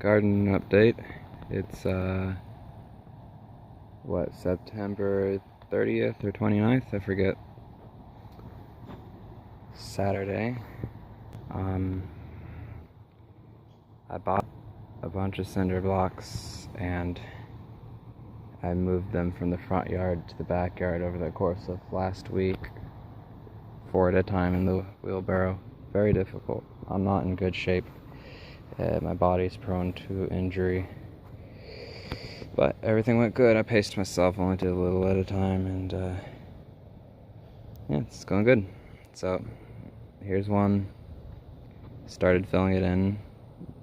garden update. It's September 30th or 29th, I forget. Saturday. I bought a bunch of cinder blocks and I moved them from the front yard to the backyard over the course of last week, 4 at a time in the wheelbarrow. Very difficult. I'm not in good shape. My body's prone to injury. But everything went good. I paced myself, only did a little at a time, and yeah, it's going good. So here's one. Started filling it in.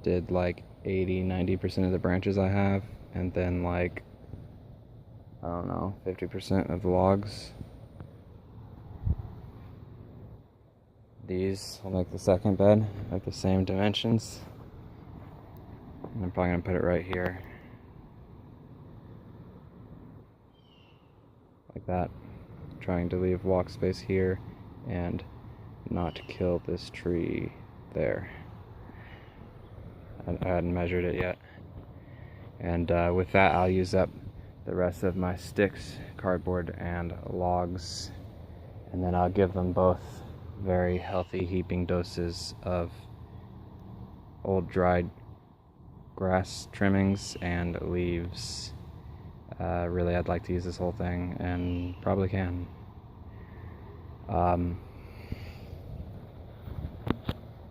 Did like 80-90% of the branches I have, and then like, I don't know, 50% of the logs. These will make the second bed, like the same dimensions. And I'm probably going to put it right here. Like that. Trying to leave walk space here and not kill this tree there. I hadn't measured it yet. And with that, I'll use up the rest of my sticks, cardboard, and logs. And then I'll give them both very healthy heaping doses of old dried grass trimmings and leaves. Really, I'd like to use this whole thing, and probably can.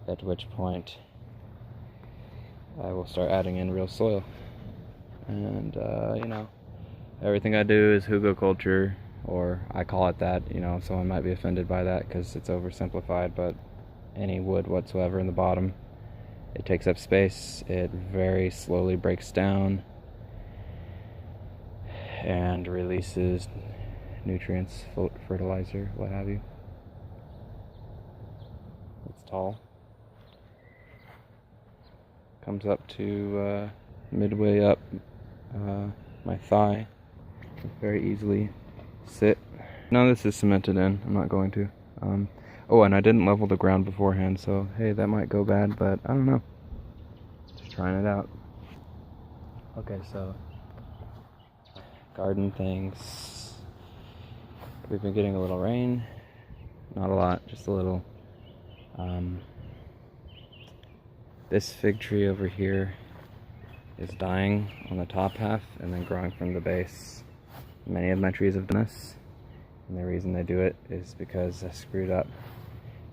At which point I will start adding in real soil. And everything I do is hugelkultur, or I call it that. Someone might be offended by that because it's oversimplified, but any wood whatsoever in the bottom, it takes up space, it very slowly breaks down and releases nutrients, fertilizer, what have you. It's tall. Comes up to midway up my thigh. Very easily sit. None of this is cemented in. I'm not going to. Oh, and I didn't level the ground beforehand, so hey, that might go bad, but I don't know. Just trying it out. Okay, so garden things. We've been getting a little rain. Not a lot, just a little. This fig tree over here is dying on the top half and then growing from the base. Many of my trees have done this, and the reason they do it is because I screwed up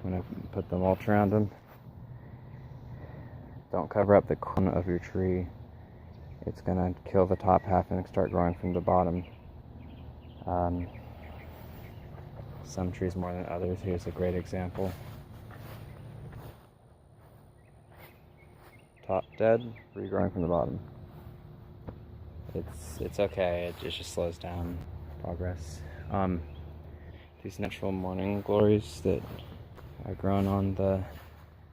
when I put the mulch around them. Don't cover up the crown of your tree. It's gonna kill the top half and start growing from the bottom. Some trees more than others. Here's a great example. Top dead, regrowing from the bottom. It's okay, it just slows down progress. These natural morning glories that are grown on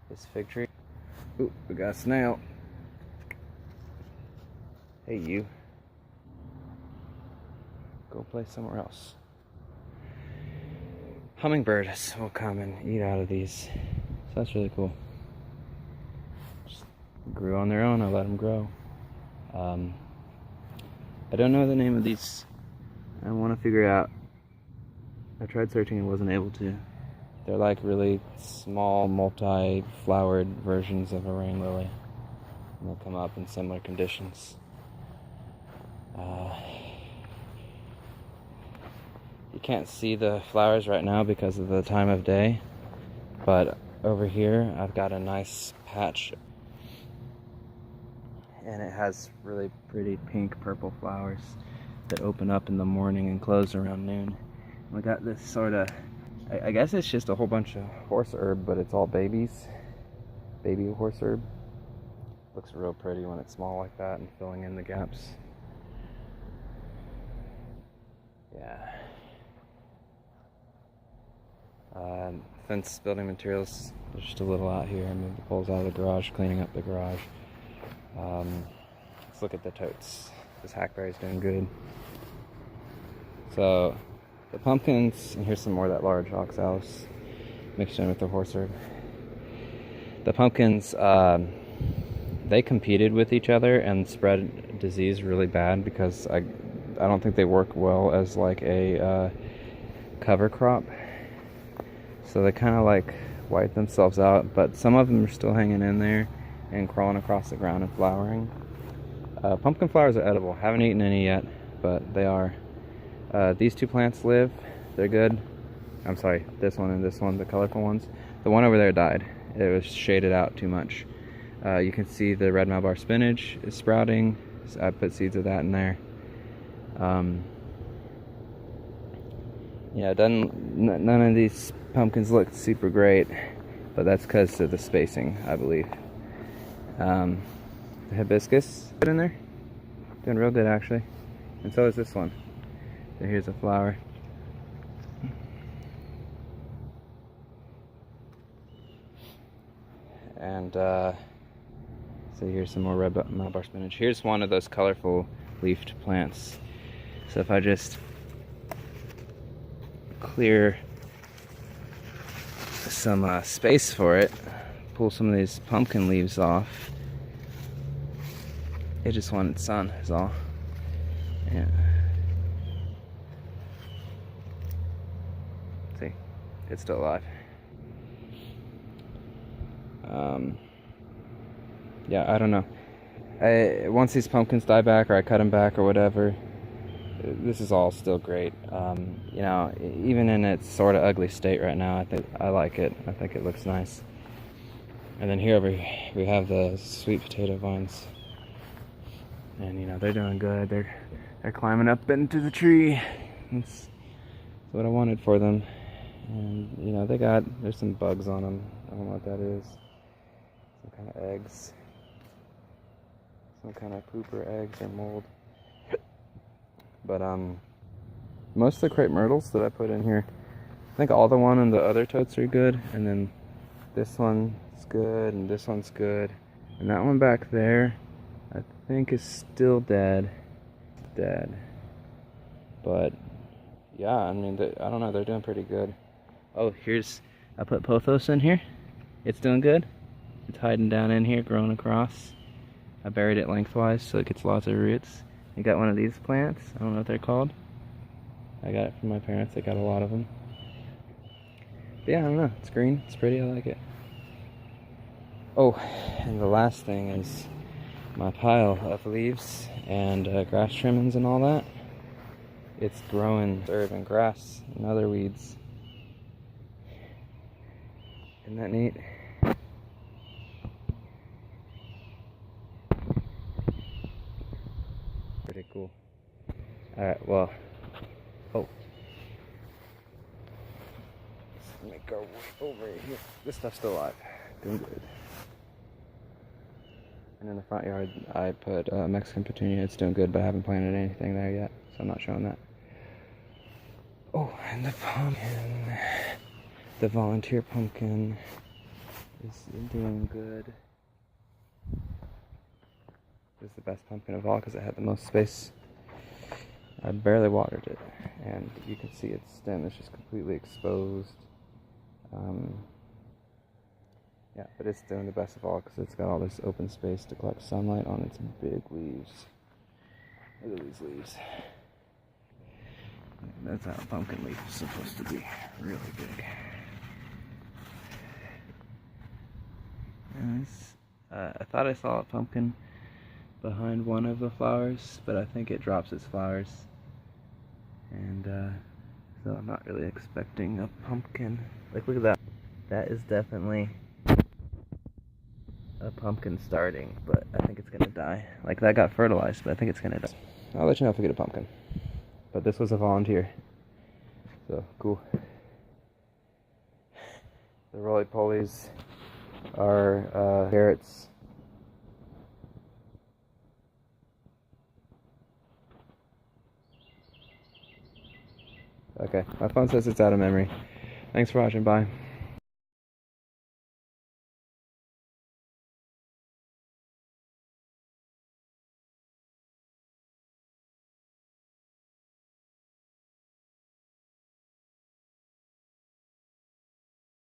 this fig tree. Ooh, we got a snail. Hey, you. Go play somewhere else. Hummingbirds will come and eat out of these. So that's really cool. Just grew on their own, I let them grow. I don't know the name of these. I want to figure it out. I tried searching and wasn't able to. They're like really small, multi-flowered versions of a rain lily. And they'll come up in similar conditions. You can't see the flowers right now because of the time of day, but over here I've got a nice patch, and it has really pretty pink purple flowers that open up in the morning and close around noon. We got this sort of, I guess it's just a whole bunch of horse herb, but it's all babies. Baby horse herb. Looks real pretty when it's small like that and filling in the gaps. Yeah. Fence building materials. There's just a little out here. I moved the poles out of the garage, cleaning up the garage. Let's look at the totes. This hackberry's doing good. So the pumpkins, and here's some more of that large oxalis mixed in with the horse herb. The pumpkins they competed with each other and spread disease really bad because I don't think they work well as like a cover crop. So they kind of like wipe themselves out, but some of them are still hanging in there and crawling across the ground and flowering. Pumpkin flowers are edible. Haven't eaten any yet, but they are. These two plants live. They're good. I'm sorry, this one and this one, the colorful ones. The one over there died. It was shaded out too much. You can see the red Malabar spinach is sprouting. So I put seeds of that in there. Yeah, none of these pumpkins look super great, but that's because of the spacing, I believe. The hibiscus put in there, doing real good actually, and so is this one. So here's a flower. And so here's some more red Malabar spinach. Here's one of those colorful leafed plants. So if I just clear some space for it, pull some of these pumpkin leaves off. It just wanted sun is all. Yeah. See, it's still alive. Yeah, I don't know. Once these pumpkins die back, or I cut them back, or whatever, this is all still great. You know, even in its sort of ugly state right now, I think I like it. I think it looks nice. And then here we have the sweet potato vines, and you know they're doing good. They're climbing up into the tree. That's what I wanted for them. And you know there's some bugs on them. I don't know what that is. Some kind of eggs. Some kind of pooper eggs or mold. But most of the crepe myrtles that I put in here, I think all the one and the other totes are good, and then this one's good, and this one's good, and that one back there I think is still dead. But yeah, I mean, I don't know, they're doing pretty good. Oh, I put pothos in here. It's doing good. It's hiding down in here, growing across. I buried it lengthwise so it gets lots of roots. You got one of these plants. I don't know what they're called. I got it from my parents. They got a lot of them. But yeah, I don't know. It's green. It's pretty. I like it. Oh, and the last thing is my pile of leaves and grass trimmings and all that. It's growing herb and grass and other weeds. Isn't that neat? Pretty cool. Alright, well, let's make our way over here. This stuff's still alive. Doing good. And in the front yard, I put Mexican petunia. It's doing good, but I haven't planted anything there yet, so I'm not showing that. Oh, and the pumpkin. The volunteer pumpkin is doing good. This is the best pumpkin of all because it had the most space. I barely watered it, and you can see its stem is just completely exposed. Yeah, but it's doing the best of all because it's got all this open space to collect sunlight on its big leaves. Look at these leaves. That's how a pumpkin leaf is supposed to be, really big. I thought I saw a pumpkin behind one of the flowers, but I think it drops its flowers, and so I'm not really expecting a pumpkin. Like, look at that. That is definitely a pumpkin starting, but I think it's gonna die. Like, that got fertilized, but I think it's gonna die. I'll let you know if I get a pumpkin. But this was a volunteer, so cool. The roly-polies are carrots. Okay, my phone says it's out of memory. Thanks for watching, bye.